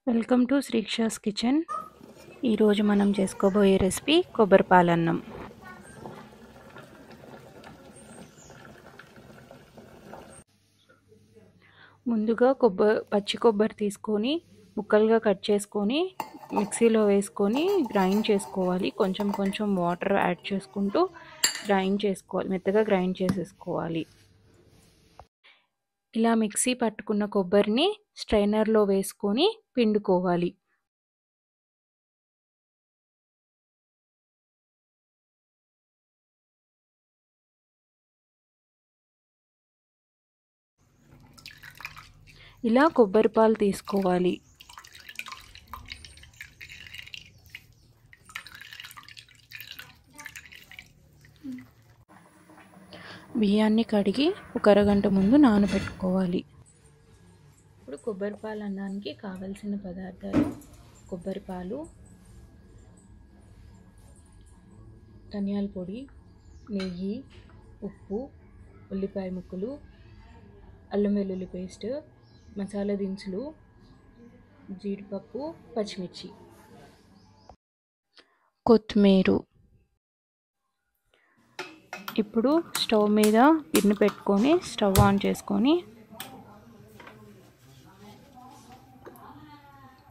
Welcome to Srikshas kitchen. ఈరోజు మనం చేసుకోబోయే రెసిపీ కొబ్బరి పాలన్నం. ముందుగా పచ్చి కొబ్బరి తీసుకొని ముక్కలుగా కట్ చేసుకొని మిక్సీలో వేసుకొని గ్రైండ్ చేసుకోవాలి. కొంచెం కొంచెం వాటర్ యాడ్ చేసుకుంటూ గ్రైండ్ చేసుకోవాలి, మెత్తగా గ్రైండ్ చేసేసుకోవాలి. ఇలా మిక్సీ పట్టుకున్న కొబ్బరిని స్ట్రైనర్లో వేసుకొని పిండుకోవాలి. ఇలా కొబ్బరి పాలు తీసుకోవాలి. బియ్యాన్ని కడిగి ఒక అరగంట ముందు నానబెట్టుకోవాలి. ఇప్పుడు కొబ్బరి పాలు అన్నానికి కావలసిన పదార్థాలు: కొబ్బరి పాలు, ధనియాల పొడి, నెయ్యి, ఉప్పు, ఉల్లిపాయ ముక్కలు, అల్లం వెల్లుల్లి పేస్ట్, మసాలా దినుసులు, జీడిపప్పు, పచ్చిమిర్చి, కొత్తిమీర. ఇప్పుడు స్టవ్ మీద గిన్నె పెట్టుకొని స్టవ్ ఆన్ చేసుకొని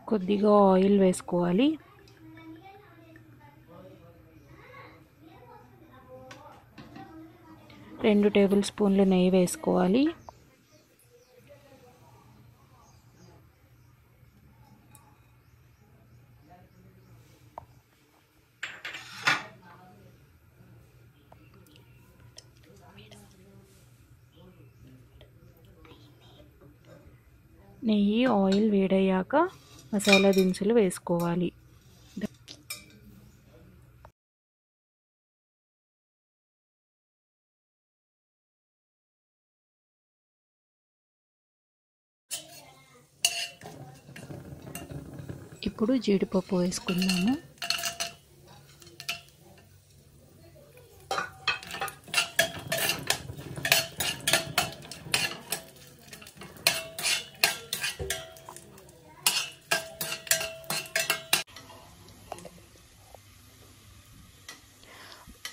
కొద్దిగా ఆయిల్ వేసుకోవాలి. రెండు టేబుల్ స్పూన్లు నెయ్యి వేసుకోవాలి. నెయ్యి ఆయిల్ వేడయ్యాక మసాలా దినుసులు వేసుకోవాలి. ఇప్పుడు జీడిపప్పు వేసుకుందాము.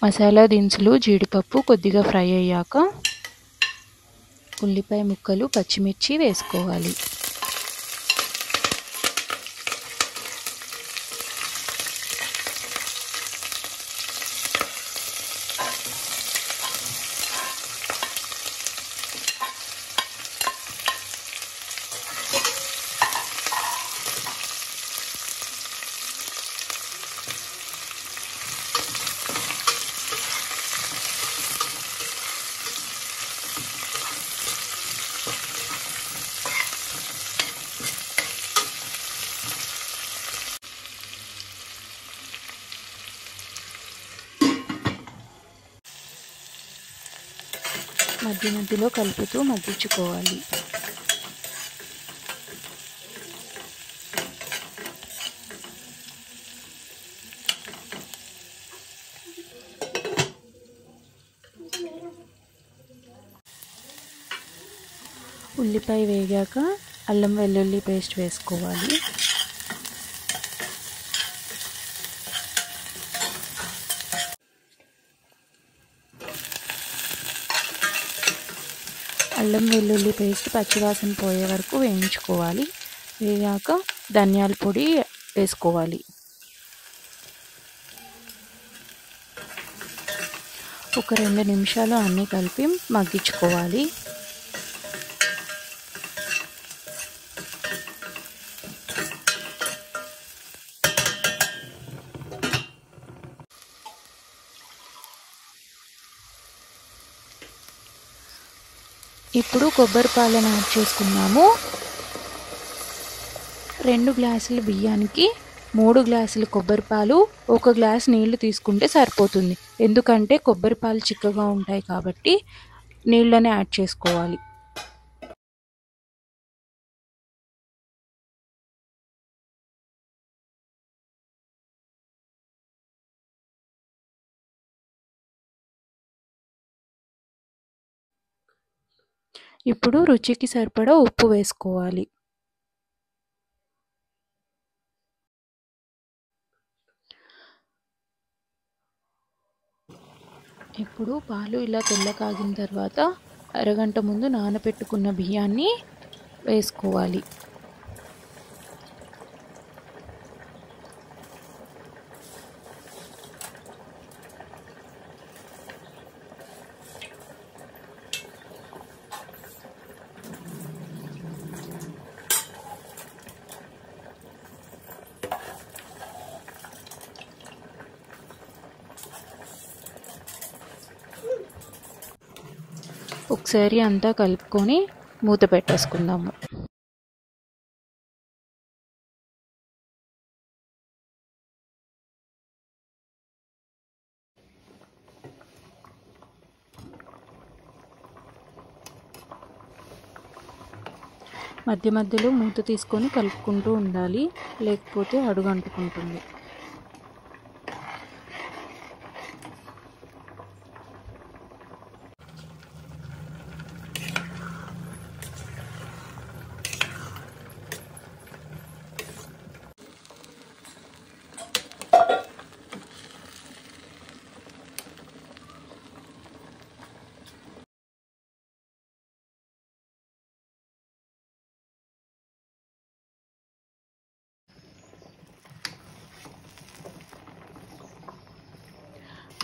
మసాలా దినుసులు, జీడిపప్పు కొద్దిగా ఫ్రై అయ్యాక ఉల్లిపాయ ముక్కలు, పచ్చిమిర్చి వేసుకోవాలి. మధ్య మధ్యలో కలుపుతూ మగ్గించుకోవాలి. ఉల్లిపాయ వేగాక అల్లం వెల్లుల్లి పేస్ట్ వేసుకోవాలి. అల్లం వెల్లుల్లి పేస్ట్ పచ్చివాసన పోయే వరకు వేయించుకోవాలి. వేగాక ధనియాల పొడి వేసుకోవాలి. ఒక 2 నిమిషాలు అన్నీ కలిపి మగ్గించుకోవాలి. ఇప్పుడు కొబ్బరి పాలను యాడ్ చేసుకున్నాము. 2 గ్లాసుల బియ్యానికి 3 గ్లాసుల కొబ్బరి పాలు, 1 గ్లాస్ నీళ్లు తీసుకుంటే సరిపోతుంది. ఎందుకంటే కొబ్బరి పాలు చిక్కగా ఉంటాయి కాబట్టి నీళ్ళని యాడ్ చేసుకోవాలి. ఇప్పుడు రుచికి సరిపడా ఉప్పు వేసుకోవాలి. ఇప్పుడు పాలు ఇలా తెల్ల కాగిన తర్వాత అరగంట ముందు నానబెట్టుకున్న బియ్యాన్ని వేసుకోవాలి. ఒకసారి అంతా కలుపుకొని మూత పెట్టేసుకుందాము. మధ్య మధ్యలో మూత తీసుకొని కలుపుకుంటూ ఉండాలి, లేకపోతే అడుగంటుకుంటుంది.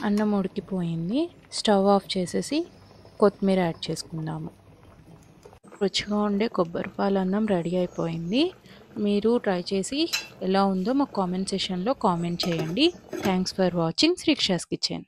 అన్నం ఉడికిపోయింది. స్టవ్ ఆఫ్ చేసేసి కొత్తిమీర యాడ్ చేసుకుందాము. రుచిగా ఉండే కొబ్బరి పాలు అన్నం రెడీ అయిపోయింది. మీరు ట్రై చేసి ఎలా ఉందో మాకు కామెంట్ సెక్షన్లో కామెంట్ చేయండి. Thanks for watching Sreeksha's kitchen.